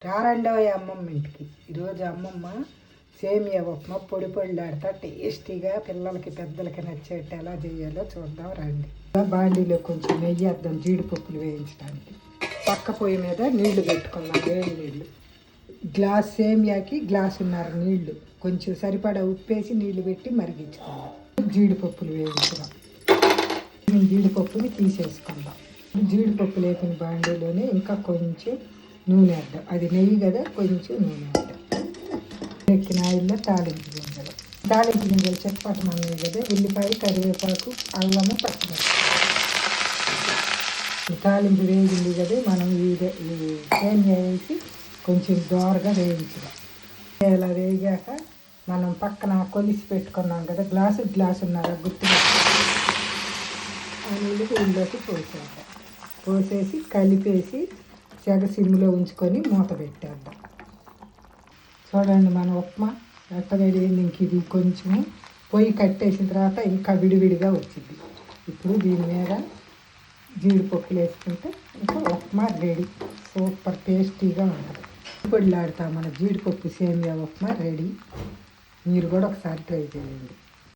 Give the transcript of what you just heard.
రారండోయ్ అమ్మమ్మ ఇంటికి. ఈరోజు అమ్మమ్మ సేమియా ఉప్మా పొడి పొడిలాడుతా టేస్టీగా పిల్లలకి పెద్దలకి నచ్చేట్టు ఎలా చేయాలో చూద్దాం రండి. బాండీలో కొంచెం నెయ్యి వేద్దాం జీడిపప్పులు వేయించడానికి. పక్క పొయ్యి మీద నీళ్లు పెట్టుకుందాం, వేడి నీళ్ళు. గ్లాస్ సేమియాకి గ్లాసున్నర నీళ్లు, కొంచెం సరిపడా ఉప్పేసి నీళ్లు పెట్టి మరిగించుకుందాం. జీడిపప్పులు వేయించుదాం. జీడిపప్పుని తీసేసుకుందాం. జీడిపప్పులు వేసిన బాండీలోనే ఇంకా కొంచెం నూనె వేద్దాం. అది నెయ్యి కదా, కొంచెం నూనె వేద్దాం. ఎక్కిన ఆయిల్లో తాలింపు గింజలు చెప్పటమన్నాయి కదా, ఉల్లిపాయ, కరివేపాకు, అల్లము, పచ్చిమిరపకాయ. తాలింపు వేగింది కదా, మనం ఈ సేమియా వేసి కొంచెం దోరగా వేయించుదాం. ఇలా వేగాక మనం పక్కన కొలిసి పెట్టుకున్నాం కదా, గ్లాసున్నర గుర్తుగా ఆ నీళ్ళు ఇంట్లోకి పోసేద్దాం. పోసేసి కలిపేసి సెగ సిమ్లో ఉంచుకొని మూత పెట్టేద్దాం. చూడండి మన ఉప్మా ఎట్టగడి. ఇంక ఇది కొంచెం పొయ్యి కట్టేసిన తర్వాత ఇంకా విడివిడిగా వచ్చింది. ఇప్పుడు దీని మీద జీడిపప్పులు వేసుకుంటే ఇంకా ఉప్మా రెడీ. సూపర్ టేస్టీగా ఉంటుంది. పొడిలాడుతా మన జీడిపప్పు సేమియా ఉప్మా రెడీ. మీరు కూడా ఒకసారి ట్రై చేయండి.